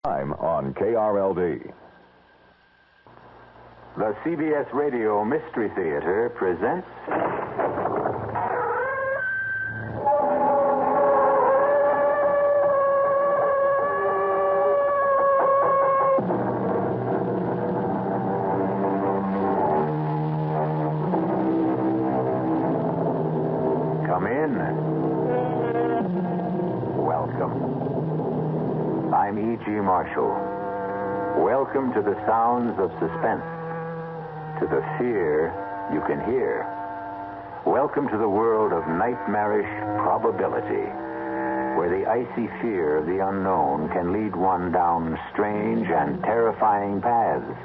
Time on KRLD. The CBS Radio Mystery Theater presents... Come in. Welcome. I'm E.G. Marshall. Welcome to the sounds of suspense, to the fear you can hear. Welcome to the world of nightmarish probability, where the icy fear of the unknown can lead one down strange and terrifying paths.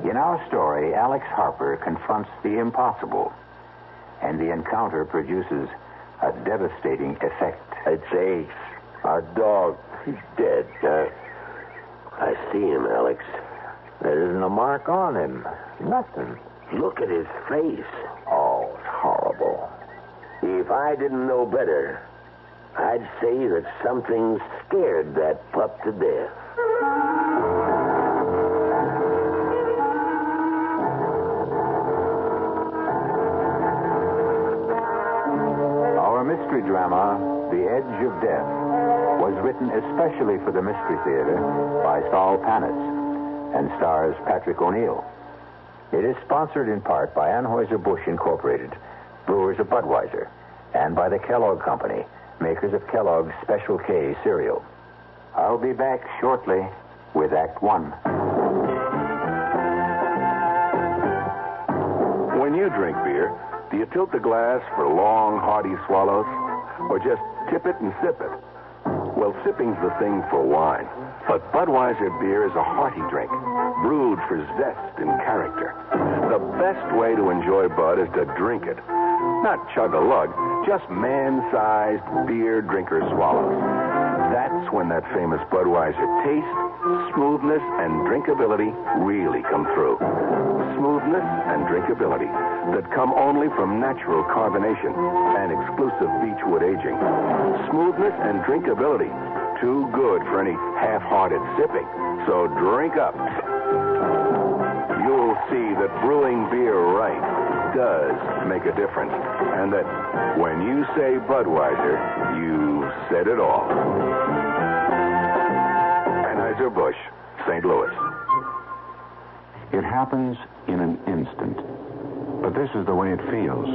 In our story, Alex Harper confronts the impossible, and the encounter produces a devastating effect. It's Ace, our dog. He's dead. I see him, Alex. There isn't a mark on him. Nothing. Look at his face. Oh, it's horrible. If I didn't know better, I'd say that something scared that pup to death. Our mystery drama, The Edge of Death, was written especially for the Mystery Theater by Saul Panitz and stars Patrick O'Neill. It is sponsored in part by Anheuser-Busch Incorporated, brewers of Budweiser, and by the Kellogg Company, makers of Kellogg's Special K cereal. I'll be back shortly with Act One. When you drink beer, do you tilt the glass for long, hearty swallows, or just tip it and sip it? Well, sipping's the thing for wine. But Budweiser beer is a hearty drink, brewed for zest and character. The best way to enjoy Bud is to drink it. Not chug-a-lug, just man-sized beer drinker swallows. That's when that famous Budweiser taste, smoothness, and drinkability really come through. Smoothness and drinkability that come only from natural carbonation and exclusive beechwood aging. Smoothness and drinkability, too good for any half-hearted sipping. So drink up. You'll see that brewing beer right does make a difference, and that when you say Budweiser, you said it all. Anheuser-Busch, St. Louis. It happens in an instant, but this is the way it feels.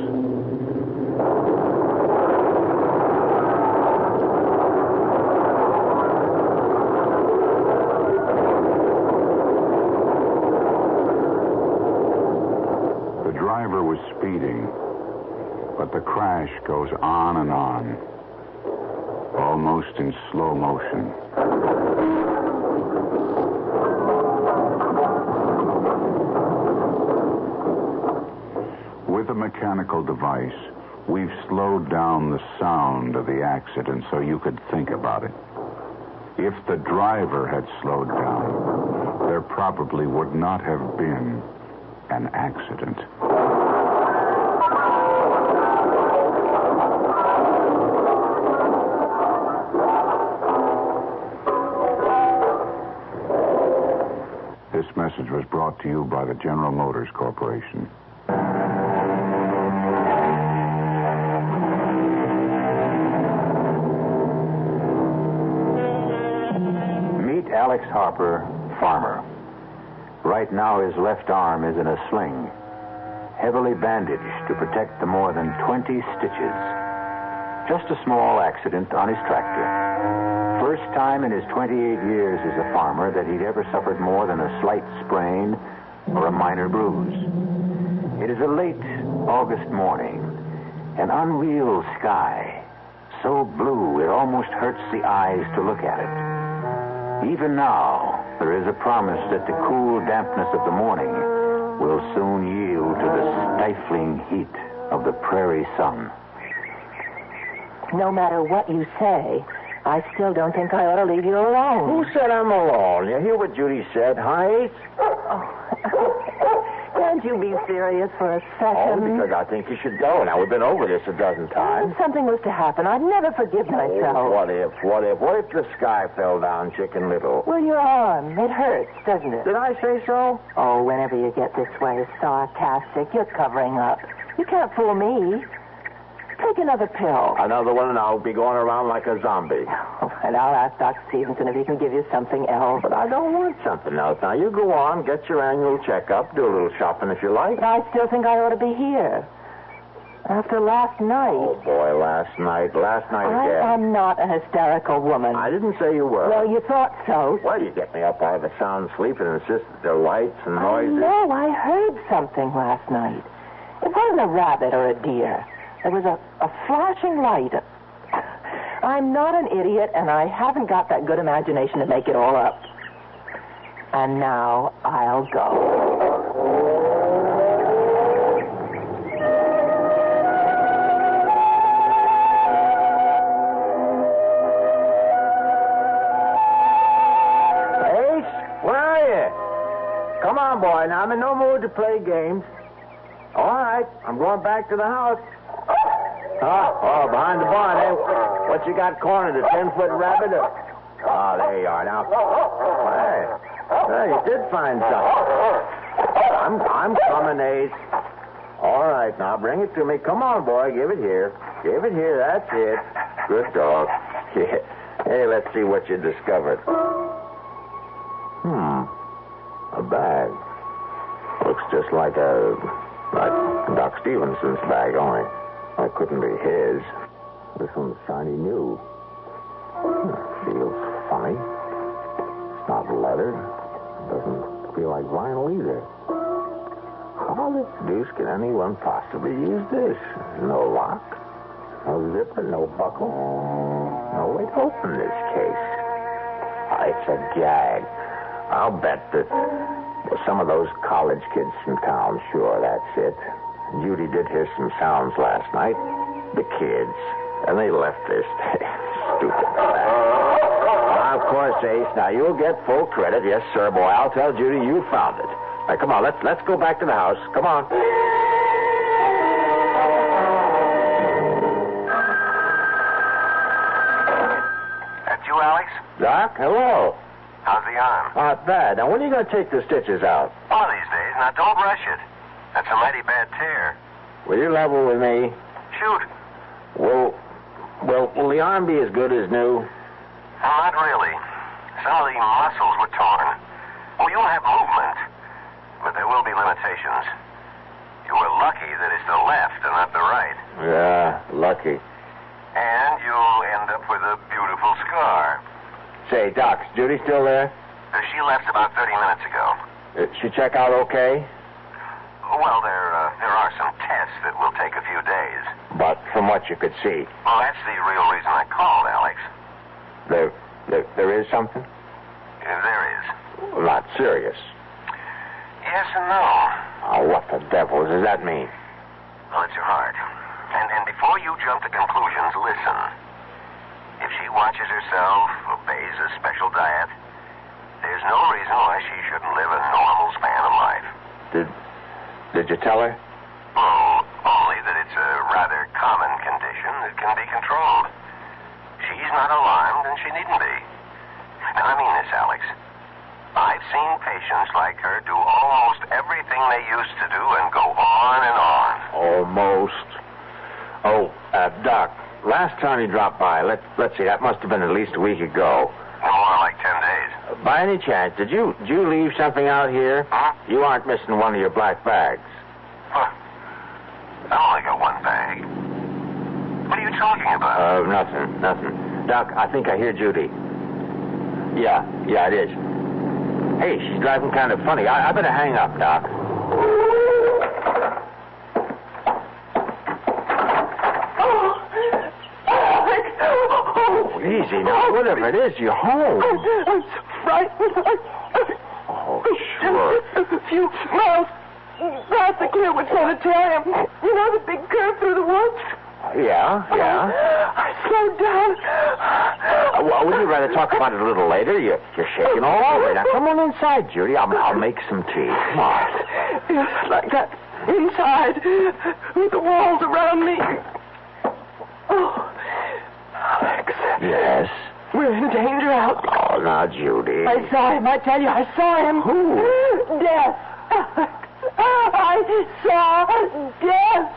The driver was speeding, but the crash goes on and on, almost in slow motion. With a mechanical device, we've slowed down the sound of the accident so you could think about it. If the driver had slowed down, there probably would not have been an accident. This message was brought to you by the General Motors Corporation. Meet Alex Harper, farmer. Right now, his left arm is in a sling, heavily bandaged to protect the more than 20 stitches. Just a small accident on his tractor. First time in his 28 years as a farmer that he'd ever suffered more than a slight sprain or a minor bruise. It is a late August morning, an unreal sky, so blue it almost hurts the eyes to look at it. Even now, there is a promise that the cool dampness of the morning will soon yield to the stifling heat of the prairie sun. No matter what you say, I still don't think I ought to leave you alone. Who said I'm alone? You hear what Judy said, huh, Ace? Oh. Can't you be serious for a Oh, second? because I think you should go. Now, we've been over this a dozen times. If something was to happen, I'd never forgive myself. Oh, what if? What if the sky fell down, Chicken Little? Well, your arm. It hurts, doesn't it? Did I say so? Oh, whenever you get this way sarcastic, you're covering up. You can't fool me. Take another pill. Another one, and I'll be going around like a zombie. Oh, and I'll ask Dr. Stevenson if he can give you something else. But I don't want something else. Now, you go on, get your annual checkup, do a little shopping if you like. I still think I ought to be here. After last night. Oh, boy, last night again. I'm not a hysterical woman. I didn't say you were. Well, you thought so. Well, you get me up out of a sound sleep and insist that there are lights and noises. No, I heard something last night. It wasn't a rabbit or a deer. There was a flashing light. I'm not an idiot, and I haven't got that good imagination to make it all up. And now I'll go. Come on, boy. Now, I'm in no mood to play games. All right. I'm going back to the house. Oh, behind the barn, eh? What you got cornered, a 10-foot rabbit? Oh, there you are. Now, hey, you did find something. I'm coming, Ace. All right, now, bring it to me. Come on, boy. Give it here. Give it here. That's it. Good dog. Hey, let's see what you discovered. A bag. Looks just like Doc Stevenson's bag, only it couldn't be his. This one's shiny new. Feels funny. It's not leather. Doesn't feel like vinyl either. How the deuce can anyone possibly use this? No lock, no zipper, no buckle. No way to open this case. It's a gag. I'll bet that some of those college kids from town, sure, that's it. Judy did hear some sounds last night. The kids. And they left this stupid bag. Of course, Ace. Now, you'll get full credit. Yes, sir, boy. I'll tell Judy you found it. Now, come on, let's go back to the house. Come on. That's you, Alex? Doc, hello. How's the arm? Not bad. Now, when are you going to take the stitches out? One of these days. Now, don't rush it. That's a mighty bad tear. Will you level with me? Shoot. Will the arm be as good as new? Well, not really. Some of the muscles were torn. Well, you'll have movement, but there will be limitations. You were lucky that it's the left and not the right. Yeah, lucky. And you'll end up with a beautiful scar. Say, Doc, is Judy still there? She left about 30 minutes ago. She check out okay? Well, there are some tests that will take a few days. But from what you could see, Well, that's the real reason I called, Alex. there is something? There is. Not serious. Yes and no. Oh, what the devil does that mean? Well, it's your heart. And before you jump to conclusions, listen. If she watches herself, obeys a special diet, there's no reason why she shouldn't live a normal span of life. Did you tell her? Oh, only that it's a rather common condition that can be controlled. She's not alarmed, and she needn't be. Now, I mean this, Alex. I've seen patients like her do almost everything they used to do and go on and on. Almost. Oh, Doc, last time you dropped by, let's see, that must have been at least a week ago. More like 10 days. By any chance, did you leave something out here? Huh? You aren't missing one of your black bags. Huh. I only got one bag. What are you talking about? Nothing. Doc, I think I hear Judy. Yeah, it is. Hey, she's driving kind of funny. I better hang up, Doc. Oh, easy now. Whatever it is, you're home. I'm so frightened. Oh, sure. A few miles past the Clearwood Sanitarium. You know the big curve through the woods? Yeah. I slowed down. Well, would you rather talk about it a little later? You're shaking all over. Now, come on inside, Judy. I'll make some tea. Come on. Yes, like that. Inside. With the walls around me. Oh, Alex. Yes? We're in danger out. Oh, now, Judy. I saw him. I tell you, I saw him. Who? Death. Alex. I saw death.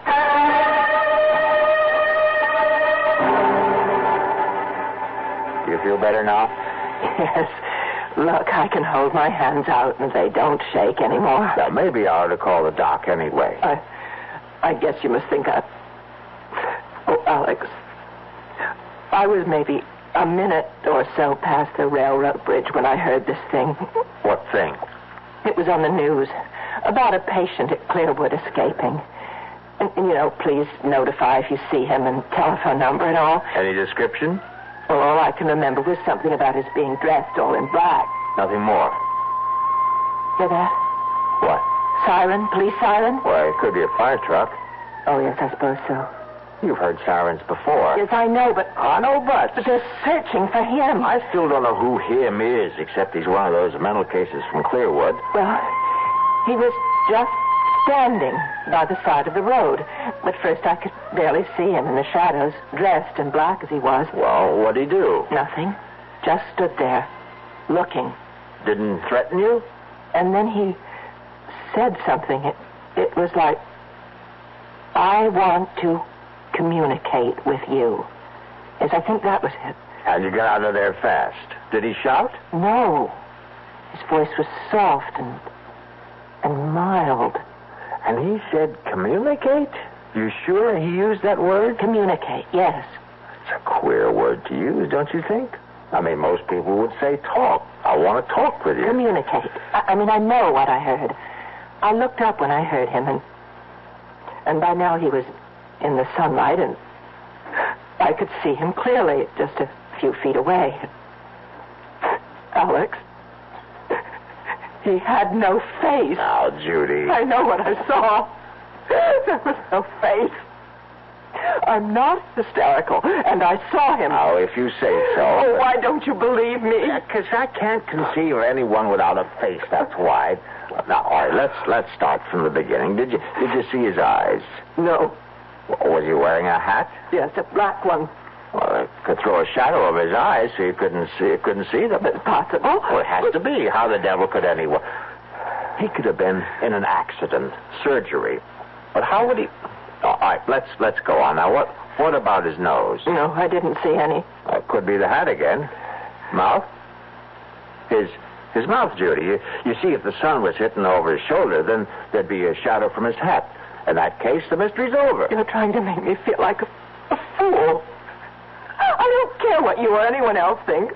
Do you feel better now? Yes. Look, I can hold my hands out and they don't shake anymore. Now, maybe I ought to call the doc anyway. I guess you must think I... Oh, Alex. I was maybe a minute or so past the railroad bridge when I heard this thing. What thing? It was on the news about a patient at Clearwood escaping. And, please notify if you see him and telephone number and all. Any description? Well, all I can remember was something about his being dressed all in black. Nothing more. Hear that? What? Siren? Police siren? Well, it could be a fire truck. Oh, yes, I suppose so. You've heard sirens before. Yes, I know, but... No buts. But they're searching for him. I still don't know who him is, except he's one of those mental cases from Clearwood. Well, he was just standing by the side of the road. At first I could barely see him in the shadows, dressed in black as he was. Well, what'd he do? Nothing. Just stood there, looking. Didn't threaten you? And then he said something. It was like, I want to communicate with you. Yes, I think that was it. And you got out of there fast. Did he shout? No. His voice was soft and mild. And he said communicate? You sure he used that word? Communicate, yes. It's a queer word to use, don't you think? I mean, most people would say talk. I want to talk with you. Communicate. I know what I heard. I looked up when I heard him, and by now he was in the sunlight, and I could see him clearly, just a few feet away. Alex, he had no face. Now, Judy. I know what I saw. There was no face. I'm not hysterical, and I saw him. Now, if you say so. Oh, why don't you believe me? Because I can't conceive of anyone without a face, that's why. Now, all right, let's start from the beginning. Did you see his eyes? No. Was he wearing a hat? Yes, a black one. Well, it could throw a shadow over his eyes so you couldn't see them. It's possible. Well, it has to be. How the devil could anyone? He could have been in an accident, surgery. But how would he... All right, let's go on. Now, what about his nose? No, I didn't see any. Could be the hat again. Mouth? His mouth, Judy. You see, if the sun was hitting over his shoulder, then there'd be a shadow from his hat. In that case, the mystery's over. You're trying to make me feel like a fool. I don't care what you or anyone else think,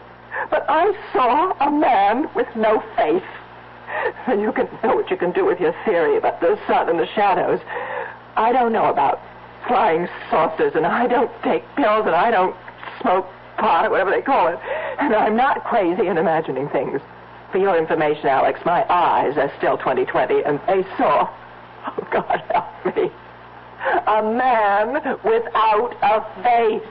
but I saw a man with no face. And you can know what you can do with your theory about the sun and the shadows. I don't know about flying saucers, and I don't take pills, and I don't smoke pot, or whatever they call it. And I'm not crazy in imagining things. For your information, Alex, my eyes are still 20/20, and they saw, oh, God help me, a man without a face.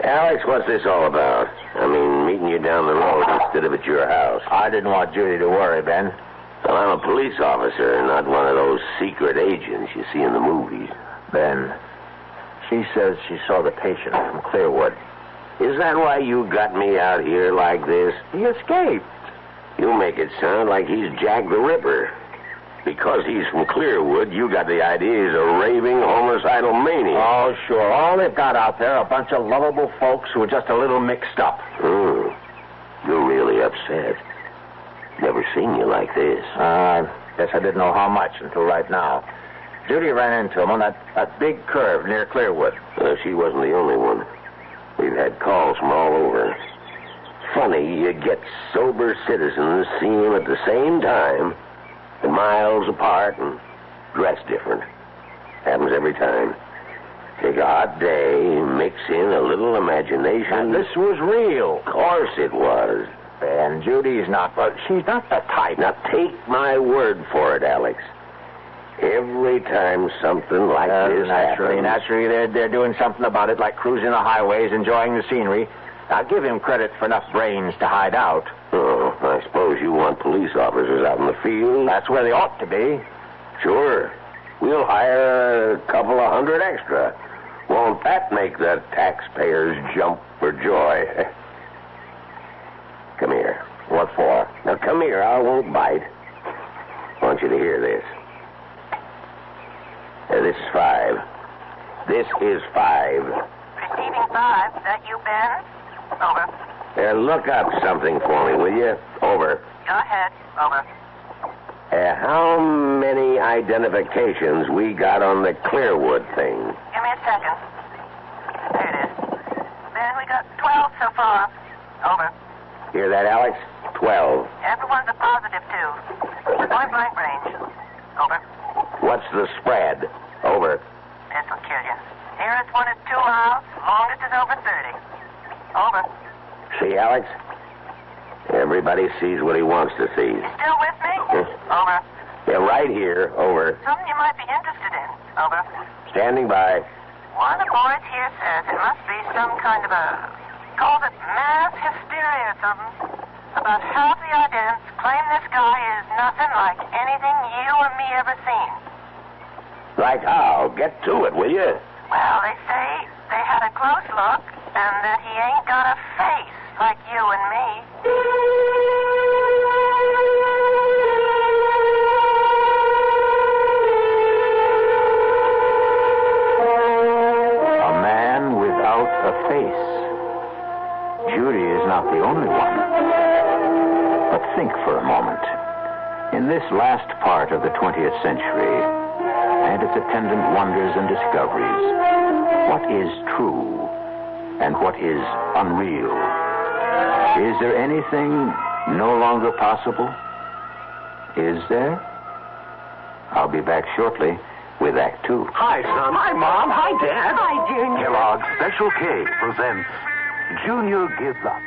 Alex, what's this all about? I mean, meeting you down the road instead of at your house. I didn't want Judy to worry, Ben. Well, I'm a police officer, not one of those secret agents you see in the movies. Ben, she says she saw the patient from Clearwood. Is that why you got me out here like this? He escaped. You make it sound like he's Jack the Ripper. Because he's from Clearwood, you got the idea he's a raving, homicidal maniac. Oh, sure. All they've got out there are a bunch of lovable folks who are just a little mixed up. You're really upset. Never seen you like this. Guess I didn't know how much until right now. Judy ran into him on that big curve near Clearwood. She wasn't the only one. We've had calls from all over. Funny, you get sober citizens seeing him at the same time, and miles apart, and dressed different. Happens every time. Take a hot day, mix in a little imagination. And this was real. Of course it was. And Judy's not, well, she's not the type. Now, take my word for it, Alex. Every time something like this happens... Naturally, they're doing something about it, like cruising the highways, enjoying the scenery. I'll give him credit for enough brains to hide out. Oh, I suppose you want police officers out in the field? That's where they ought to be. Sure. We'll hire a couple of hundred extra. Won't that make the taxpayers jump for joy? Come here. What for? Now, come here. I won't bite. I want you to hear this. This is 5. This is 5. Receiving 5. That you, Ben? Over. Look up something for me, will you? Over. Go ahead. Over. How many identifications we got on the Clearwood thing? Give me a second. There it is. Ben, we got 12 so far. Over. Hear that, Alex? 12. Everyone's a positive, too. Point blank range. Over. What's the spread? Over. This will kill you. Nearest one is 2 miles. Longest is over 30. Over. See, Alex? Everybody sees what he wants to see. You still with me? Over. Yeah, right here. Over. Something you might be interested in. Over. Standing by. One of the boys here says it must be some kind of calls it mass hysteria or something. About half the idents claim this guy is nothing like anything you or me ever seen. Like how? Get to it, will you? Well, they say they had a close look and that he ain't got a face like you and me. A man without a face. Judy is not the only one. But think for a moment. In this last part of the 20th century, and its attendant wonders and discoveries, what is true and what is unreal? Is there anything no longer possible? Is there? I'll be back shortly with Act 2. Hi, son. Hi, Mom. Hi, Dad. Hi, Junior. Kellogg's Special K presents Junior Gives Up.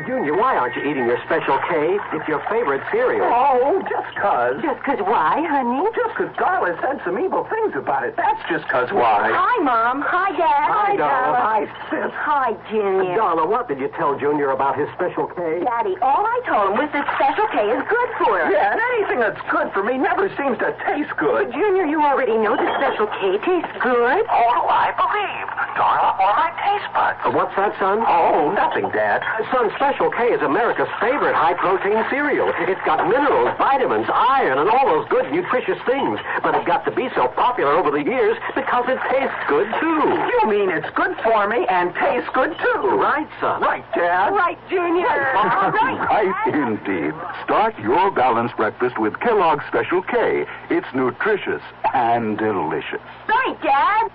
Junior, why aren't you eating your Special K? It's your favorite cereal. Oh, just 'cause. Just 'cause why, honey? Just 'cause Darla said some evil things about it. That's just 'cause why. Hi, Mom. Hi, Dad. Hi, Darla. Hi, Sis. Hi, Junior. Darla, what did you tell Junior about his Special K? Daddy, all I told him was that Special K is good for him. Yeah, and anything that's good for me never seems to taste good. Junior, you already know that Special K tastes good. Oh, I believe. Darla, or my taste buds. What's that, son? Oh, nothing, Dad. Son, Special K is America's favorite high-protein cereal. It's got minerals, vitamins, iron, and all those good, nutritious things. But it got to be so popular over the years because it tastes good, too. You mean it's good for me and tastes good, too? Right, son. Right, Dad. Right, Junior. Right, indeed. Start your balanced breakfast with Kellogg's Special K. It's nutritious and delicious. Right, Dad.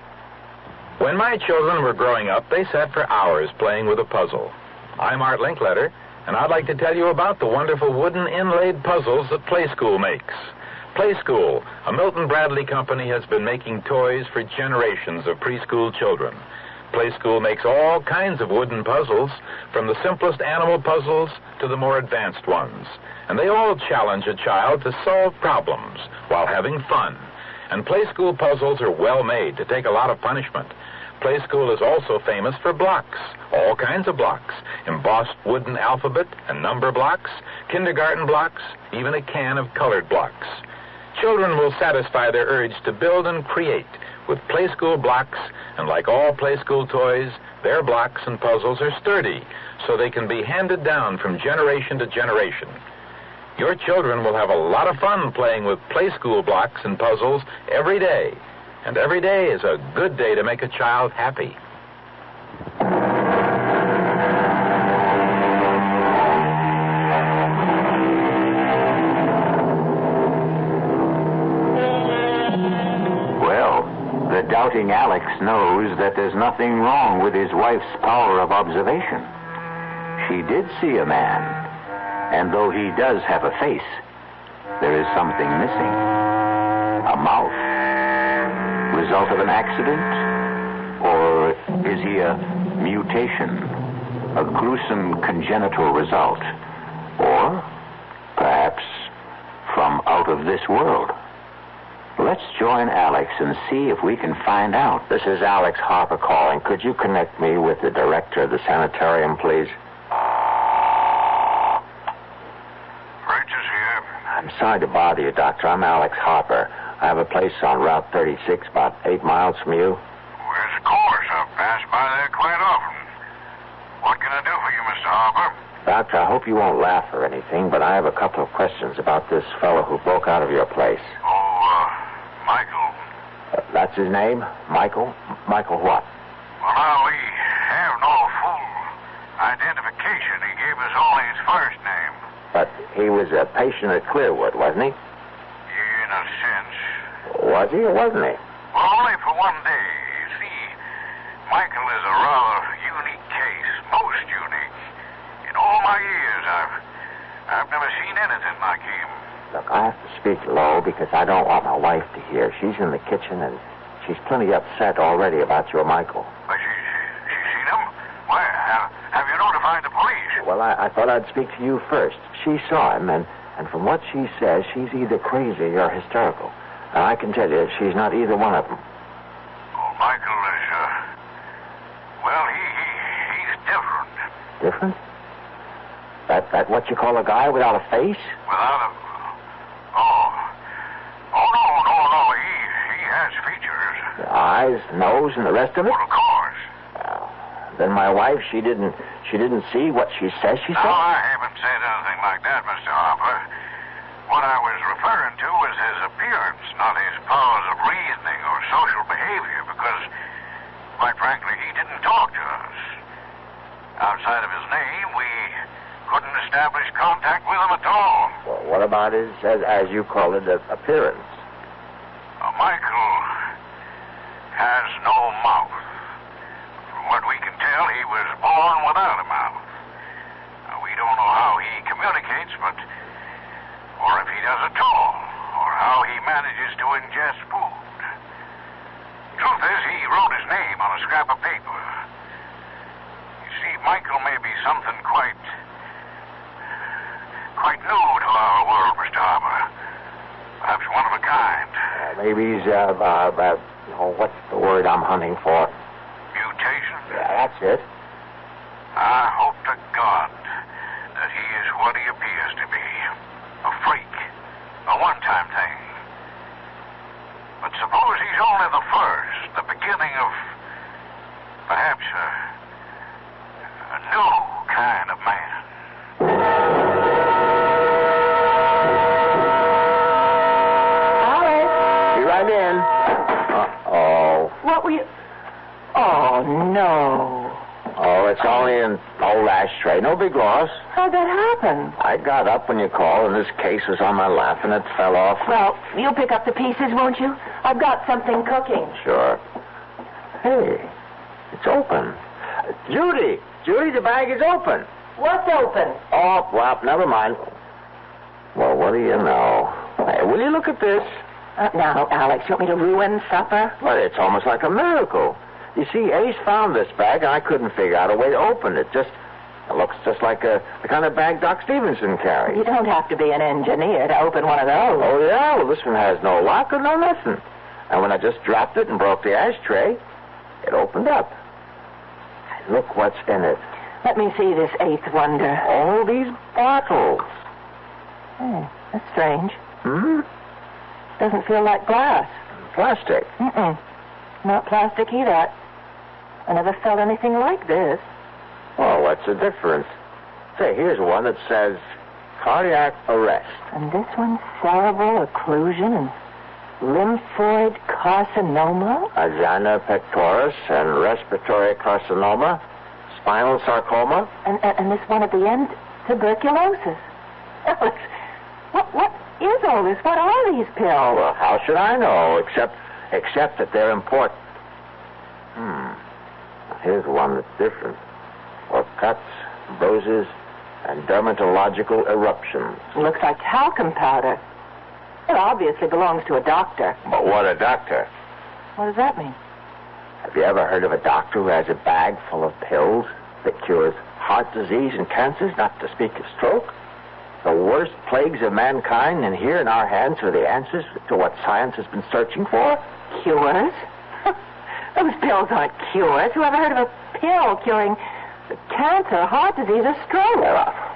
When my children were growing up, they sat for hours playing with a puzzle. I'm Art Linkletter, and I'd like to tell you about the wonderful wooden inlaid puzzles that Play School makes. Play School, a Milton Bradley company, has been making toys for generations of preschool children. Play School makes all kinds of wooden puzzles, from the simplest animal puzzles to the more advanced ones. And they all challenge a child to solve problems while having fun. And Play School puzzles are well made to take a lot of punishment. Play School is also famous for blocks, all kinds of blocks, embossed wooden alphabet and number blocks, kindergarten blocks, even a can of colored blocks. Children will satisfy their urge to build and create with Play School blocks, and like all Play School toys, their blocks and puzzles are sturdy, so they can be handed down from generation to generation. Your children will have a lot of fun playing with Play School blocks and puzzles every day. And every day is a good day to make a child happy. Well, the doubting Alex knows that there's nothing wrong with his wife's power of observation. She did see a man, and though he does have a face, there is something missing. A mouth. Result of an accident? Or is he a mutation? A gruesome congenital result this world. Let's join Alex and see if we can find out. This is Alex Harper calling. Could you connect me with the director of the sanitarium, please? Bridges here. I'm sorry to bother you, Doctor. I'm Alex Harper. I have a place on Route 36, about 8 miles from you. Where's the course? I've passed by there quite often. What can I do for you, Mr. Harper? Doctor, I hope you won't laugh or anything, but I have a couple of questions about this fellow who broke out of your place. Michael. That's his name? Michael? Michael what? Well, now, we have no full identification. He gave us only his first name. But he was a patient at Clearwood, wasn't he? In a sense. Was he or wasn't he? Well, only for one day. You see, Michael is a rather unique case. Most unique. In all my years, I've never seen anything like him. Look, I have to speak low because I don't want my wife to hear. She's in the kitchen and she's plenty upset already about your Michael. But she's seen him? Why, have you notified the police? Well, I thought I'd speak to you first. She saw him, and from what she says, she's either crazy or hysterical. And I can tell you, she's not either one of them. Oh, Michael is, well, he's different. Different? That what you call a guy without a face? Without a... No. He has features. The eyes, nose, and the rest of it? Well, of course. Well, then my wife, she didn't see what she says she saw? No, I haven't said anything like that, Mr. Harper. What I was referring to was his appearance, not his powers of reasoning or social behavior, because, quite frankly, he didn't talk to us. Outside of his name, we couldn't establish contact with him at all. Well, what about his, as you call it, appearance? Michael has no mouth. From what we can tell, he was born without a mouth. We don't know how he communicates, or if he does at all, or how he manages to ingest food. Truth is, he wrote his name on a scrap of paper. You see, Michael may be something quite new to our world, Mr. Harper. Perhaps one of a kind. Maybe he's, what's the word I'm hunting for? Mutation? Yeah, that's it. I hope to God that he is what he appears to be. A freak. A one-time thing. But suppose he's only the first, the beginning of perhaps a new kind of man. Right in. Uh-oh. What were you... Oh, no. Oh, it's only an old ashtray. No big loss. How'd that happen? I got up when you called, and this case was on my lap, and it fell off. Well, you'll pick up the pieces, won't you? I've got something cooking. Sure. Hey, it's open. Judy, the bag is open. What's open? Oh, well, never mind. Well, what do you know? Hey, will you look at this? Now, Alex, you want me to ruin supper? Well, it's almost like a miracle. You see, Ace found this bag, and I couldn't figure out a way to open it. It looks just like the kind of bag Doc Stevenson carried. You don't have to be an engineer to open one of those. Oh, yeah? Well, this one has no lock or no nothing. And when I just dropped it and broke the ashtray, it opened up. Look what's in it. Let me see this eighth wonder. All these bottles. That's strange. Hmm? Doesn't feel like glass. Plastic. Not plastic either. I never felt anything like this. Oh, what's the difference? Say, here's one that says cardiac arrest. And this one's cerebral occlusion and lymphoid carcinoma? Ajana pectoris and respiratory carcinoma. Spinal sarcoma. And this one at the end, tuberculosis. Alex, what is all this? What are these pills? Well, how should I know, except that they're important. Here's one that's different. For cuts, bruises, and dermatological eruptions. Looks like talcum powder. It obviously belongs to a doctor. But what a doctor? What does that mean? Have you ever heard of a doctor who has a bag full of pills that cures heart disease and cancers, not to speak of stroke? the worst plagues of mankind, and here in our hands are the answers to what science has been searching for? Cures? Those pills aren't cures. Who ever heard of a pill curing cancer, heart disease, or stroke?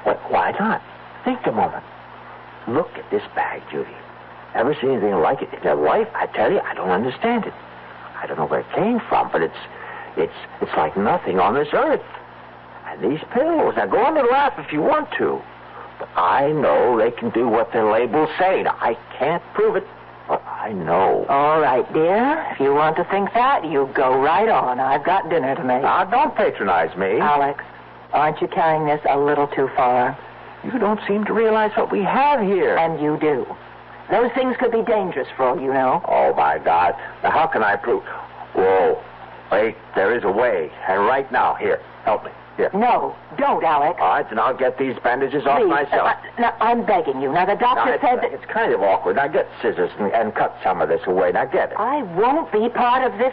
Well, why not? Think a moment. Look at this bag, Judy. Ever seen anything like it in your life? I tell you, I don't understand it. I don't know where it came from, but it's like nothing on this earth. And these pills, now go on and laugh if you want to, but I know they can do what their labels say. Now, I can't prove it, but I know. All right, dear. If you want to think that, you go right on. I've got dinner to make. Now, don't patronize me. Alex, aren't you carrying this a little too far? You don't seem to realize what we have here. And you do. Those things could be dangerous for all you know. Oh, my God. Now, how can I prove? Whoa. Wait, there is a way. And right now, here, help me. Here. No, don't, Alex. All right, then I'll get these bandages off Please, myself. Now, I'm begging you. Now, the doctor said that... It's kind of awkward. Now, get scissors and cut some of this away. Now, get it. I won't be part of this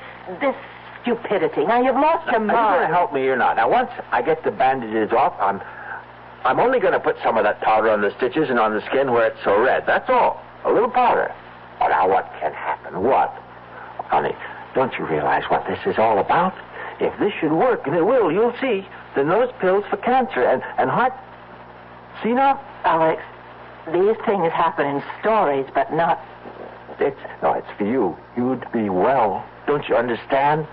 stupidity. Now, you've lost your mind. Are you going to help me or not? Now, once I get the bandages off, I'm only going to put some of that powder on the stitches and on the skin where it's so red. That's all. A little powder. Oh, now, what can happen? What? Honey, don't you realize what this is all about? If this should work, and it will, you'll see, then those pills for cancer and heart... See now? Alex, these things happen in stories, but not... It's for you. You'd be well. Don't you understand?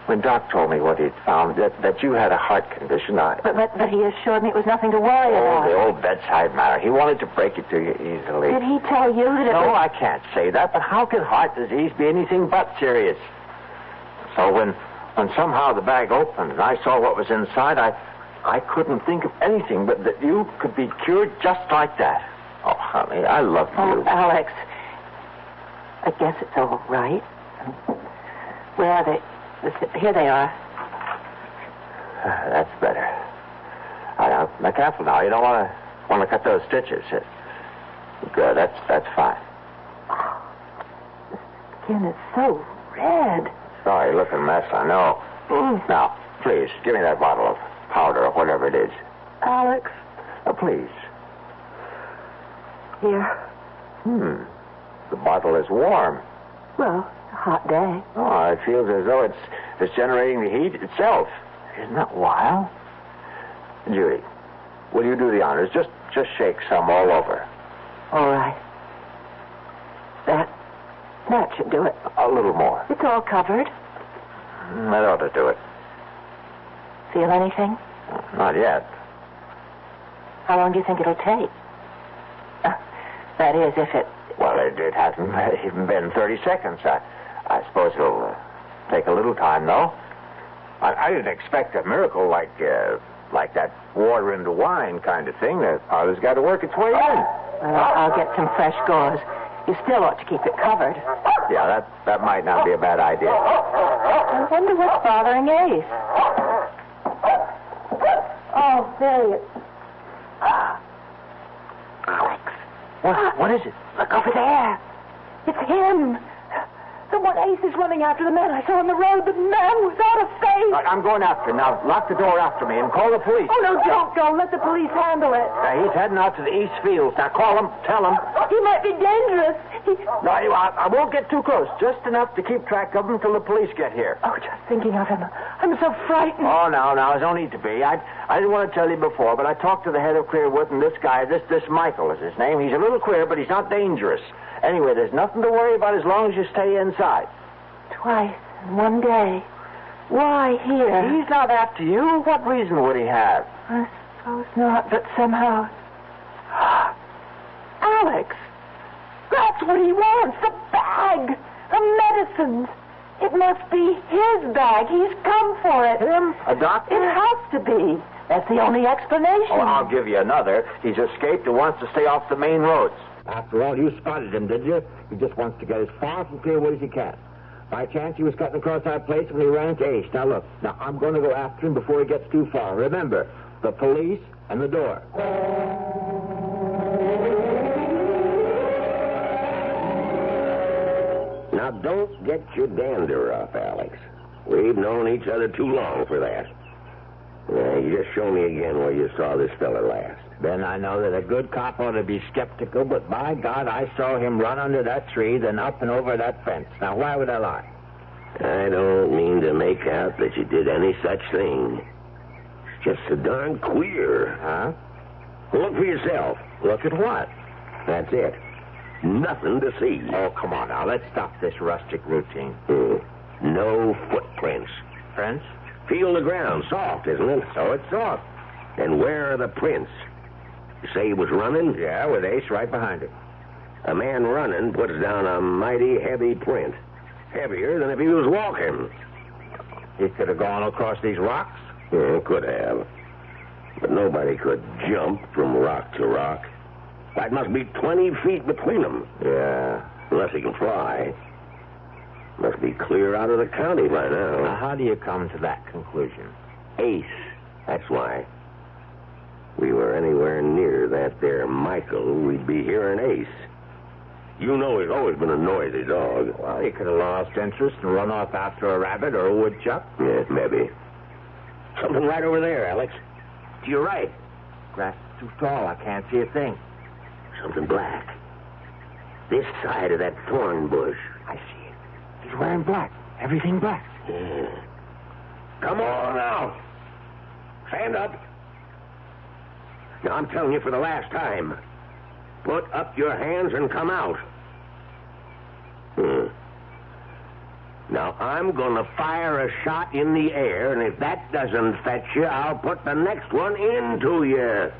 When Doc told me what he'd found, that you had a heart condition, But he assured me it was nothing to worry about. Oh, the old bedside manner. He wanted to break it to you easily. Did he tell you that it No, was... I can't say that, but how can heart disease be anything but serious? So when somehow the bag opened and I saw what was inside, I couldn't think of anything but that you could be cured just like that. Oh, honey, I love you. Oh, Alex, I guess it's all right. Where are they? Here they are. That's better. Now, careful now. You don't want to cut those stitches. Good. That's fine. The skin is so red. Sorry, looking mess, I know. Now, please, give me that bottle of powder or whatever it is. Alex. Please. Here. The bottle is warm. Well, it's a hot day. Oh, it feels as though it's generating the heat itself. Isn't that wild? Judy, will you do the honors? Just shake some all over. All right. That should do it. A little more. It's all covered. That ought to do it. Feel anything? Not yet. How long do you think it'll take? That is, if it... Well, it hasn't even been 30 seconds. I suppose it'll take a little time, though. I didn't expect a miracle like that water into wine kind of thing. The powder's got to work its way in. Well, I'll get some fresh gauze. You still ought to keep it covered. Yeah, that might not be a bad idea. I wonder what's bothering Ace. Oh, there he is. Alex. What is it? Look over there. It's him. The one Ace is running after, the man I saw on the road, the man without a face. I'm going after him. Now, lock the door after me and call the police. Oh, no, don't. Let the police handle it. He's heading out to the East Fields. Now, call him. Tell him. He might be dangerous. No, I won't get too close. Just enough to keep track of him till the police get here. Oh, just thinking of him. I'm so frightened. Oh, now, there's no need to be. I didn't want to tell you before, but I talked to the head of Clearwood, and this guy, this Michael is his name. He's a little queer, but he's not dangerous. Anyway, there's nothing to worry about as long as you stay inside. Twice in one day. Why here? He's not after you. What reason would he have? I suppose not, but somehow... Alex! That's what he wants, the bag! The medicines! It must be his bag. He's come for it. Him? A doctor? It has to be. That's the only explanation. Oh, I'll give you another. He's escaped and wants to stay off the main roads. After all, you spotted him, did you? He just wants to get as far from Clearwood as he can. By chance, he was cutting across our place when he ran into Ace. Now, look. Now, I'm going to go after him before he gets too far. Remember, the police and the door. Now, don't get your dander up, Alex. We've known each other too long for that. You just show me again where you saw this fella last. Ben, I know that a good cop ought to be skeptical, but by God, I saw him run under that tree, then up and over that fence. Now, why would I lie? I don't mean to make out that you did any such thing. It's just so darn queer. Huh? Look for yourself. Look at what? That's it. Nothing to see. Oh, come on now. Let's stop this rustic routine. No footprints. Prince? Feel the ground. Soft, isn't it? So it's soft. And where are the prints? You say he was running? Yeah, with Ace right behind him. A man running puts down a mighty heavy print. Heavier than if he was walking. He could have gone across these rocks? Could have. But nobody could jump from rock to rock. That must be 20 feet between them. Yeah. Unless he can fly. Must be clear out of the county by now. Now, how do you come to that conclusion? Ace. That's why. We were anywhere near that there Michael, we'd be hearing Ace. You know he's always been a noisy dog. Well, he could have lost interest and run off after a rabbit or a woodchuck. Yeah, maybe. Something right over there, Alex. To your right. Grass is too tall. I can't see a thing. Something black. This side of that thorn bush. I see it. He's wearing black. Everything black. Yeah. Come on now. Stand up. Now, I'm telling you for the last time. Put up your hands and come out. Now, I'm going to fire a shot in the air, and if that doesn't fetch you, I'll put the next one into you.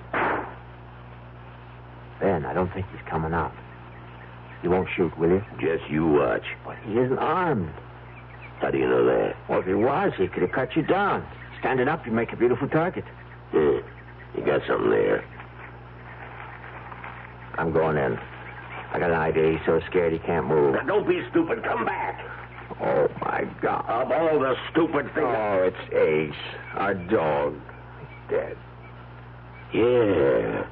Ben, I don't think he's coming out. You won't shoot, will you? Just you watch. But he isn't armed. How do you know that? Well, if he was, he could have cut you down. Standing up, you make a beautiful target. You got something there. I'm going in. I got an idea. He's so scared he can't move. Now, don't be stupid. Come back. Oh, my God. Of all the stupid things... Oh, it's Ace. Our dog. He's dead. Yeah.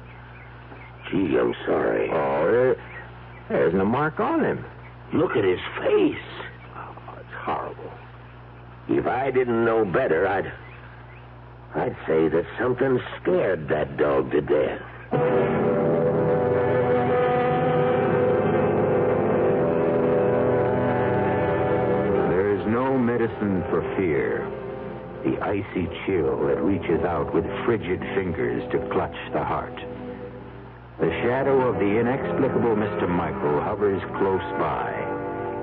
Gee, I'm sorry. Oh, there isn't a mark on him. Look at his face. Oh, it's horrible. If I didn't know better, I'd say that something scared that dog to death. There is no medicine for fear. The icy chill that reaches out with frigid fingers to clutch the heart. The shadow of the inexplicable Mr. Michael hovers close by,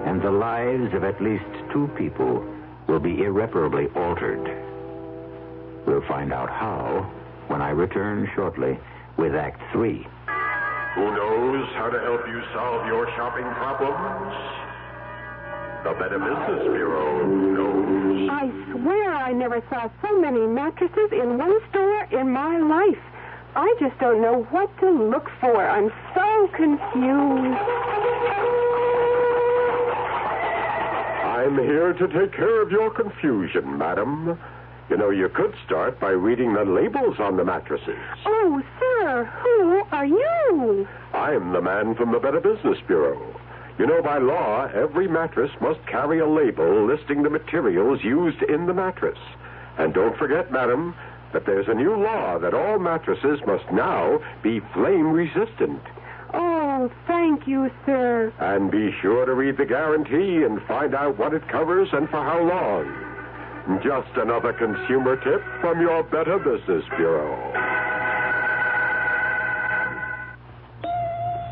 and the lives of at least 2 people will be irreparably altered. We'll find out how when I return shortly with Act 3. Who knows how to help you solve your shopping problems? The Better Business Bureau knows. I swear I never saw so many mattresses in one store in my life. I just don't know what to look for. I'm so confused. I'm here to take care of your confusion, madam. You know, you could start by reading the labels on the mattresses. Oh, sir, who are you? I'm the man from the Better Business Bureau. You know, by law, every mattress must carry a label listing the materials used in the mattress. And don't forget, madam, that there's a new law that all mattresses must now be flame-resistant. Oh, thank you, sir. And be sure to read the guarantee and find out what it covers and for how long. Just another consumer tip from your Better Business Bureau.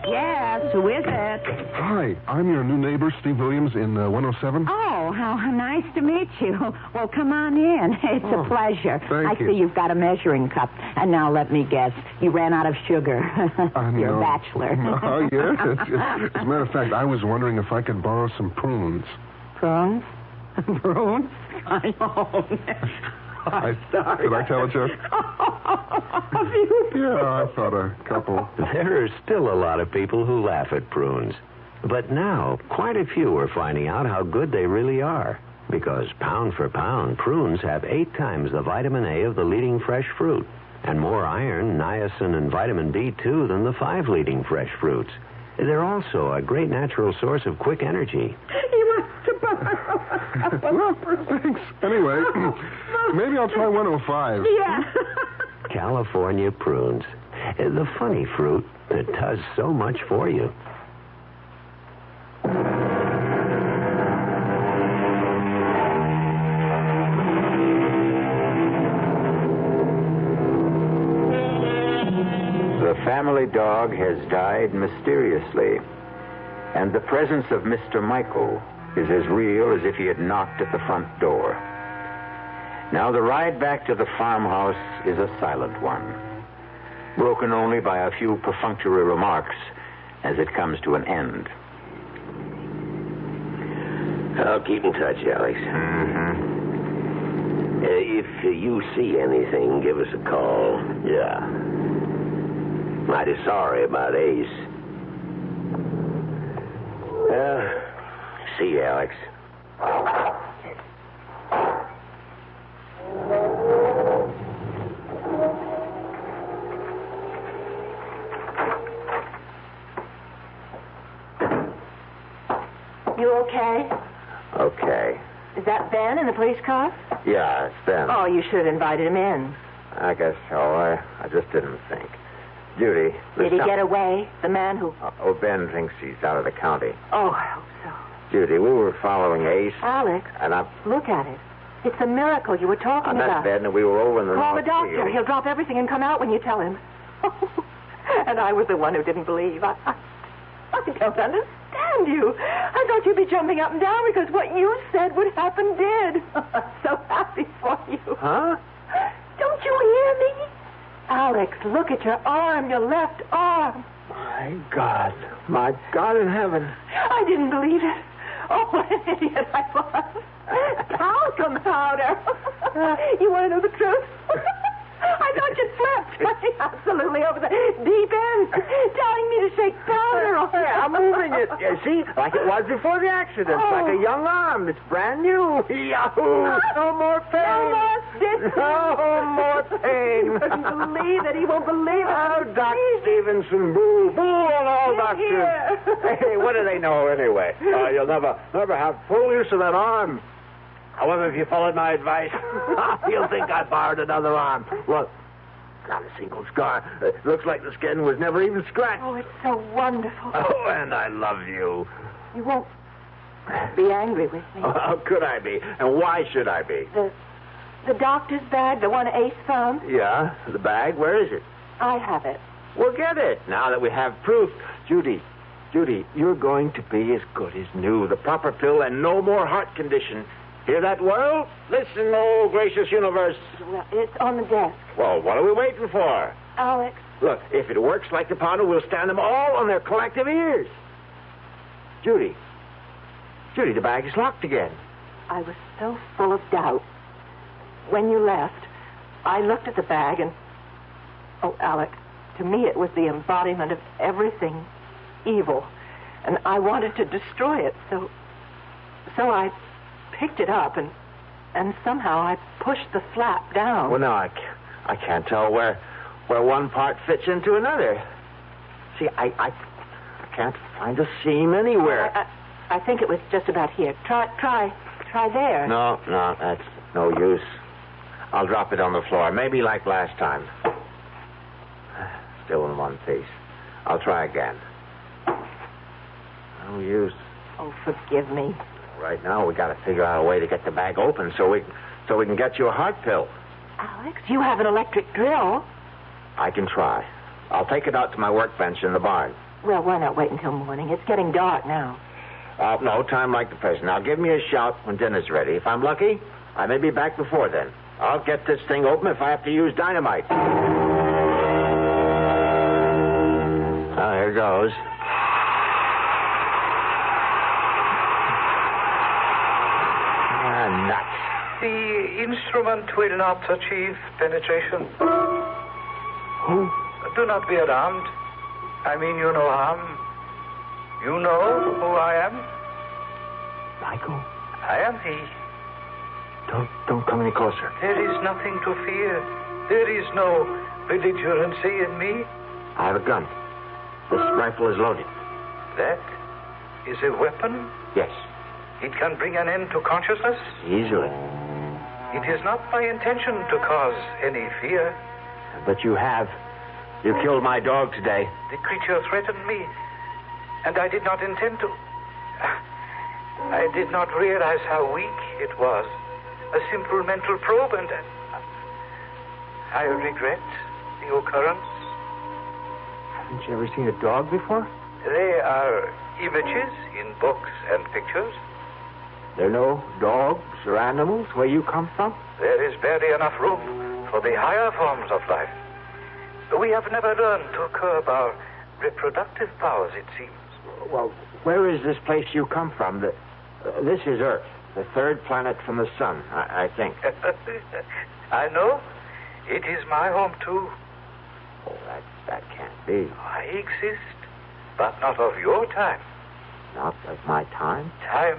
Yes, who is it? Hi, I'm your new neighbor, Steve Williams, in 107. Oh, how nice to meet you. Well, come on in. It's a pleasure. Thank you. I see you've got a measuring cup. And now let me guess, you ran out of sugar. You're No. a bachelor. Oh, yes. As a matter of fact, I was wondering if I could borrow some prunes. Prunes? Prunes? I know. Sorry. Did I tell a joke? Yeah, I thought a couple. There are still a lot of people who laugh at prunes. But now, quite a few are finding out how good they really are. Because pound for pound, prunes have 8 times the vitamin A of the leading fresh fruit. And more iron, niacin, and vitamin B2 than the 5 leading fresh fruits. They're also a great natural source of quick energy. He wants to borrow. Well, thanks. Anyway, maybe I'll try 105. Yeah. California prunes. The funny fruit that does so much for you. The family dog has died mysteriously, and the presence of Mr. Michael is as real as if he had knocked at the front door. Now the ride back to the farmhouse is a silent one, broken only by a few perfunctory remarks as it comes to an end. I'll keep in touch, Alex. If you see anything, give us a call. Yeah. Mighty sorry about Ace. See you, Alex. You okay? Okay. Is that Ben in the police car? Yeah, it's Ben. Oh, you should have invited him in. I guess so. I just didn't think. Judy. Did he get away? The man who... Oh, Ben thinks he's out of the county. Oh, I hope so. Judy, we were following Ace. Alex, And look at it. It's a miracle you were talking about. That's Ben, and we were over in the Call the North doctor. Field. He'll drop everything and come out when you tell him. And I was the one who didn't believe. I don't understand you. I thought you'd be jumping up and down because what you said would happen did. I'm so happy for you. Huh? Don't you hear me? Alex, look at your arm, your left arm. My God. My God in heaven. I didn't believe it. Oh, what an idiot I was. Talcum powder. You want to know the truth? I thought you'd slept. Absolutely over the deep end. Telling me to shake powder on it. I'm moving it. You see, like it was before the accident. Like a young arm. It's brand new. Yahoo! No more pain. No more stitches. No more pain. He couldn't believe it. He won't believe it. Oh, Doc Stevenson, boo. Boo on all doctors. Here. Hey, what do they know anyway? You'll never have full use of that arm. However, if you followed my advice, you'll think I borrowed another arm. Look, not a single scar. It looks like the skin was never even scratched. Oh, it's so wonderful. Oh, and I love you. You won't be angry with me. Oh, how could I be? And why should I be? The doctor's bag, the one Ace found? Yeah, the bag. Where is it? I have it. Well, get it, now that we have proof. Judy, you're going to be as good as new. The proper pill and no more heart condition. Hear that, world? Listen, oh, gracious universe. Well, it's on the desk. Well, what are we waiting for? Alex. Look, if it works like the powder, we'll stand them all on their collective ears. Judy, the bag is locked again. I was so full of doubt. When you left, I looked at the bag and... Oh, Alec, to me it was the embodiment of everything evil. And I wanted to destroy it, so I picked it up and somehow I pushed the flap down. Well, now I can't tell where one part fits into another. See, I can't find a seam anywhere. I think it was just about here. Try there. No, that's no use. I'll drop it on the floor, maybe like last time. Still in one piece. I'll try again. No use. Oh, forgive me. Right now, we got to figure out a way to get the bag open so we can get you a heart pill. Alex, you have an electric drill. I can try. I'll take it out to my workbench in the barn. Well, why not wait until morning? It's getting dark now. No time like the present. Now, give me a shout when dinner's ready. If I'm lucky, I may be back before then. I'll get this thing open if I have to use dynamite. Here goes. Nuts. The instrument will not achieve penetration. Who? Do not be alarmed. I mean you no harm. You know who I am? Michael? I am he. Don't come any closer. There is nothing to fear. There is no belligerency in me. I have a gun. This rifle is loaded. That is a weapon? Yes. It can bring an end to consciousness? Easily. It is not my intention to cause any fear. But you have You killed my dog today. The creature threatened me, and I did not intend to. I did not realize how weak it was. A simple mental probe, and I regret the occurrence. Haven't you ever seen a dog before? They are images in books and pictures. There are no dogs or animals where you come from? There is barely enough room for the higher forms of life. We have never learned to curb our reproductive powers, it seems. Well, where is this place you come from? This is Earth, the third planet from the sun, I think. I know. It is my home, too. Oh, that can't be. I exist, but not of your time. Not of my time? Time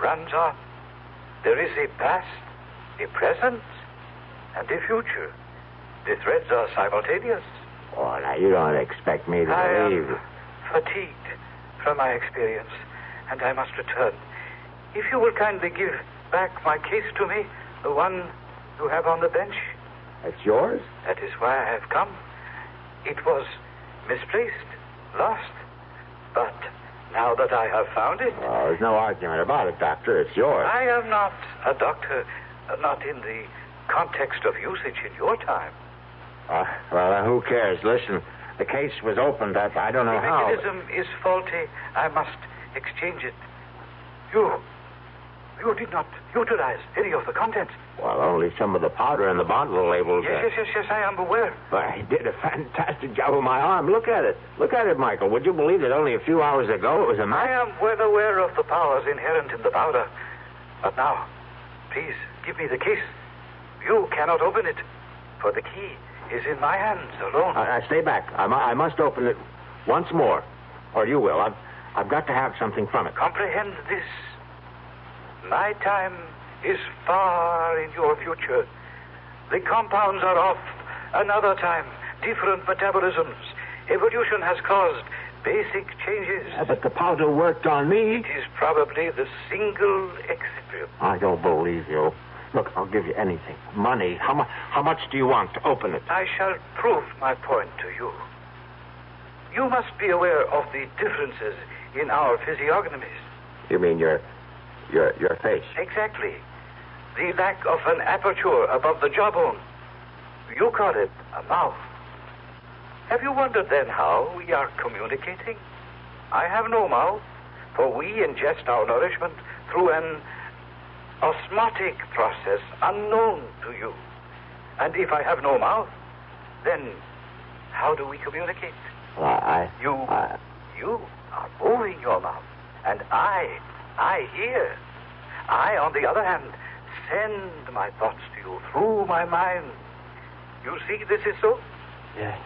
runs on. There is a past, a present, and a future. The threads are simultaneous. Oh, now, you don't expect me to believe. I am fatigued from my experience, and I must return. If you will kindly give back my case to me, the one you have on the bench. It's yours? That is why I have come. It was misplaced, lost. But now that I have found it... Well, there's no argument about it, Doctor. It's yours. I am not a doctor, not in the context of usage in your time. Well, who cares? Listen, the case was opened up. I don't know how. The mechanism is faulty. I must exchange it. You did not utilize any of the contents. Well, only some of the powder and the bottle labels. Yes, I am aware. But I did a fantastic job with my arm. Look at it. Look at it, Michael. Would you believe that only a few hours ago it was a match? I am well aware of the powers inherent in the powder. But now, please, give me the case. You cannot open it, for the key is in my hands alone. Stay back. I must open it once more. Or you will. I've got to have something from it. Comprehend this. My time is far in your future. The compounds are of another time, different metabolisms. Evolution has caused basic changes. But the powder worked on me. It is probably the single excipient. I don't believe you. Look, I'll give you anything. Money. How much do you want to open it? I shall prove my point to you. You must be aware of the differences in our physiognomies. You mean your face? Exactly. The lack of an aperture above the jawbone. You call it a mouth. Have you wondered then how we are communicating? I have no mouth, for we ingest our nourishment through an osmotic process unknown to you. And if I have no mouth, then how do we communicate? You are moving your mouth, and I hear. I, on the other hand, send my thoughts to you through my mind. You see this is so? Yes.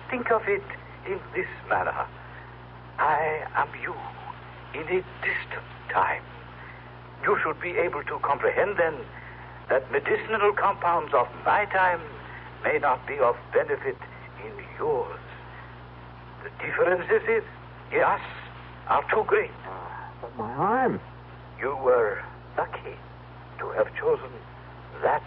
Think of it in this manner. I am you in a distant time. You should be able to comprehend then that medicinal compounds of my time may not be of benefit in yours. The differences in us are too great. But my arm. You were lucky to have chosen that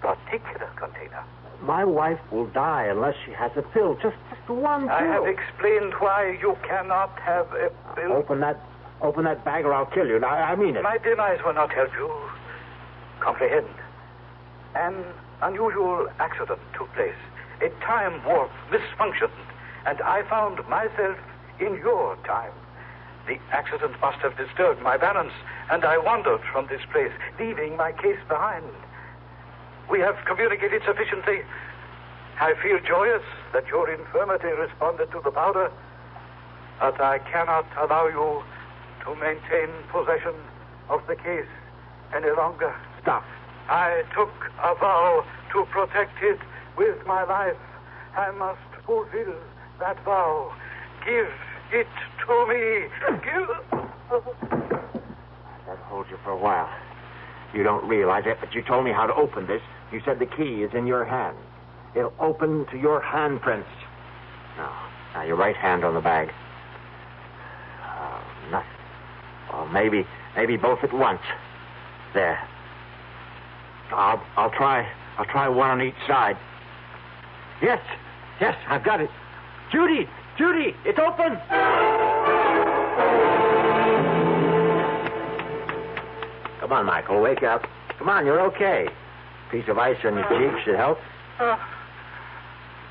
particular container. My wife will die unless she has a pill. Just one pill. I have explained why you cannot have a pill. Open that bag or I'll kill you. I mean it. My demise will not help you. Comprehend. An unusual accident took place. A time warp misfunctioned, and I found myself in your time. The accident must have disturbed my balance, and I wandered from this place, leaving my case behind. We have communicated sufficiently. I feel joyous that your infirmity responded to the powder, but I cannot allow you to maintain possession of the case any longer. Stop. I took a vow to protect it with my life. I must fulfill that vow. Give it to me. That'll hold you for a while. You don't realize it, but you told me how to open this. You said the key is in your hand. It'll open to your handprints. Now your right hand on the bag. Oh, nothing. Well, maybe both at once. There. I'll try one on each side. Yes. Yes, I've got it. Judy, it's open. Come on, Michael, wake up. Come on, you're okay. Piece of ice on your cheek should help.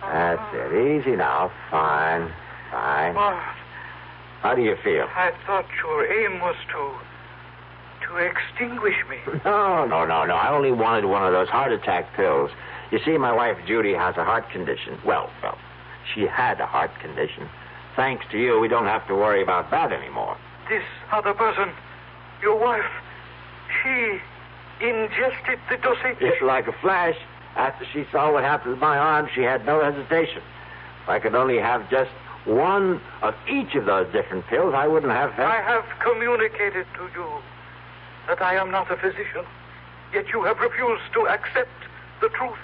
That's it. Easy now. Fine. How do you feel? I thought your aim was to extinguish me. No. I only wanted one of those heart attack pills. You see, my wife Judy has a heart condition. Well, she had a heart condition. Thanks to you, we don't have to worry about that anymore. This other person, your wife, she ingested the dosage? It's like a flash. After she saw what happened to my arm, she had no hesitation. If I could only have just one of each of those different pills, I wouldn't have... I have communicated to you that I am not a physician, yet you have refused to accept the truth.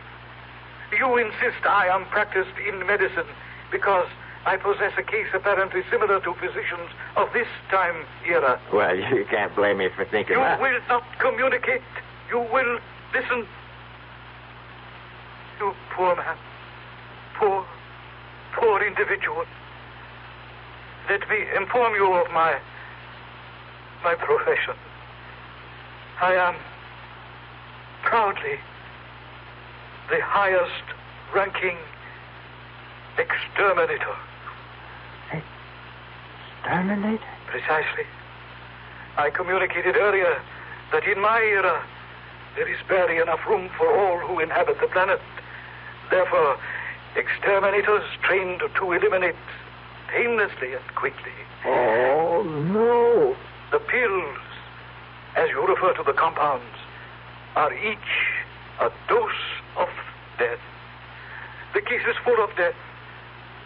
You insist I am practiced in medicine because I possess a case apparently similar to physicians of this time era. Well, you can't blame me for thinking that. You will not communicate. You will listen. You poor man. Poor individual. Let me inform you of my profession. I am proudly the highest ranking exterminator. Exterminator? Precisely. I communicated earlier that in my era there is barely enough room for all who inhabit the planet. Therefore, exterminators trained to eliminate painlessly and quickly. Oh, no. The pills, as you refer to the compounds, are each a dose of death. The case is full of death.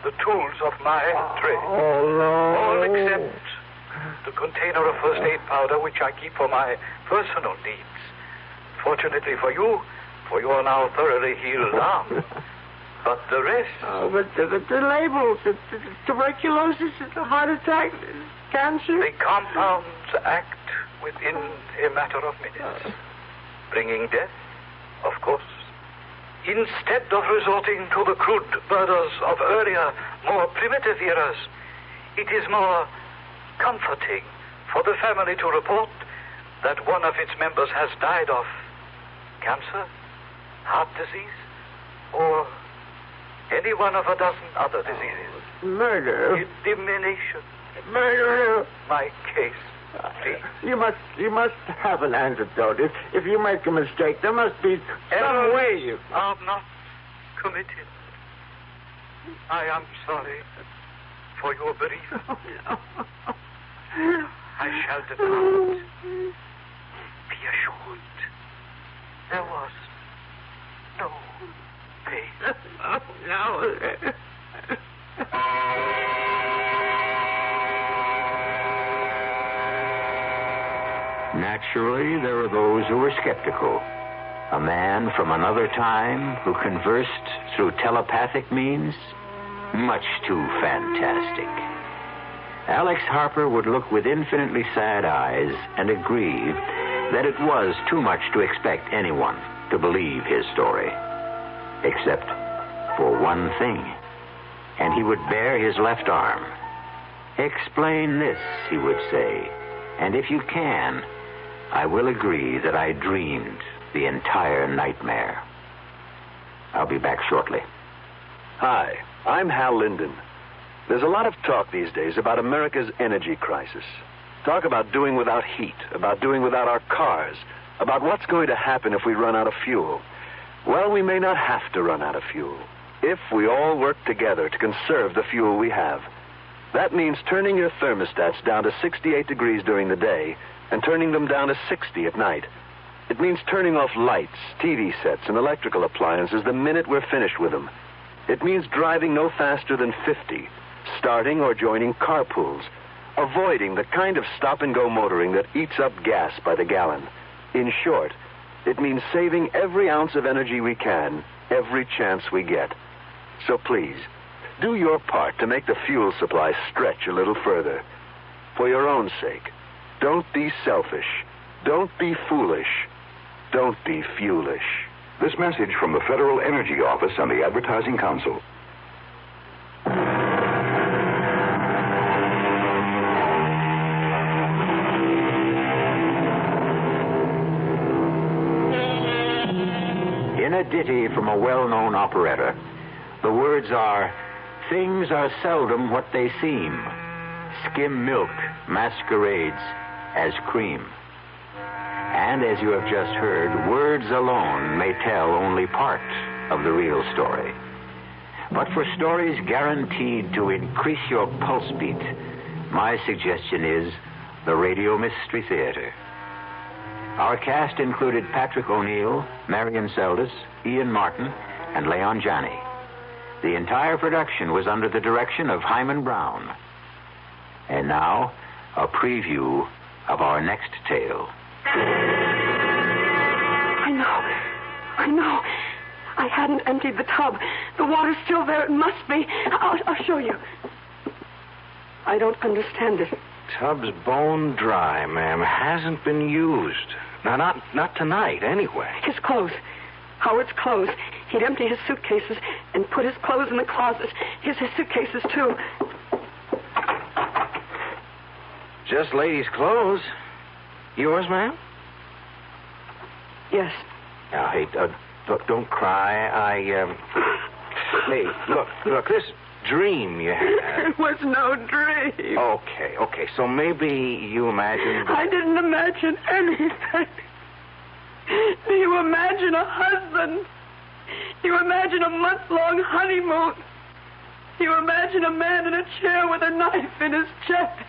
The tools of my trade. Oh, no. All except the container of first aid powder which I keep for my personal needs. Fortunately for you are now thoroughly healed arm. But the rest... Oh, but the labels, tuberculosis, a heart attack, cancer... The compounds act within a matter of minutes. Bringing death, of course. Instead of resorting to the crude murders of earlier, more primitive eras, it is more comforting for the family to report that one of its members has died of cancer, heart disease, or any one of a dozen other diseases. Murder. Elimination. Murder. My case. Please. You must have an antidote. If you make a mistake, there must be some way you... are not committed. I am sorry for your bereavement. Oh, no. I shall depart. Be assured, there was no pain. Oh, no. Naturally, there were those who were skeptical. A man from another time who conversed through telepathic means? Much too fantastic. Alex Harper would look with infinitely sad eyes and agree that it was too much to expect anyone to believe his story. Except for one thing. And he would bare his left arm. Explain this, he would say. And if you can, I will agree that I dreamed the entire nightmare. I'll be back shortly. Hi, I'm Hal Linden. There's a lot of talk these days about America's energy crisis. Talk about doing without heat, about doing without our cars, about what's going to happen if we run out of fuel. Well, we may not have to run out of fuel if we all work together to conserve the fuel we have. That means turning your thermostats down to 68 degrees during the day and turning them down to 60 at night. It means turning off lights, TV sets, and electrical appliances the minute we're finished with them. It means driving no faster than 50, starting or joining carpools, avoiding the kind of stop-and-go motoring that eats up gas by the gallon. In short, it means saving every ounce of energy we can, every chance we get. So please, do your part to make the fuel supply stretch a little further. For your own sake, don't be selfish. Don't be foolish. Don't be fuelish. This message from the Federal Energy Office and the Advertising Council. In a ditty from a well-known operetta, the words are, "Things are seldom what they seem. Skim milk masquerades as cream." And as you have just heard, words alone may tell only part of the real story. But for stories guaranteed to increase your pulse beat, my suggestion is the Radio Mystery Theater. Our cast included Patrick O'Neill, Marion Seldes, Ian Martin, and Leon Janney. The entire production was under the direction of Hyman Brown. And now, a preview of our next tale. I know. I hadn't emptied the tub. The water's still there. It must be. I'll show you. I don't understand it. Tub's bone dry, ma'am. Hasn't been used. Not tonight, anyway. His clothes. Howard's clothes. He'd empty his suitcases and put his clothes in the closet. Here's his suitcases, too. Just ladies' clothes. Yours, ma'am? Yes. Now, hey, look, don't cry. Hey, look, this dream you had. It was no dream. Okay, so maybe you imagined... I didn't imagine anything. Do you imagine a husband? Do you imagine a month-long honeymoon? Do you imagine a man in a chair with a knife in his chest?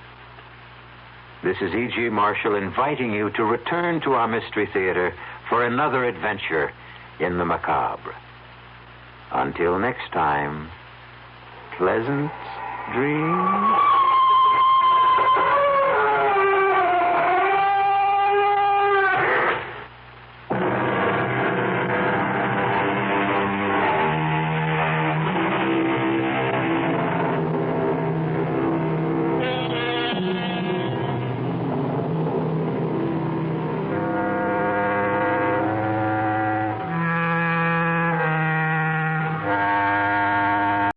This is E.G. Marshall inviting you to return to our Mystery Theater for another adventure in the macabre. Until next time, pleasant dreams.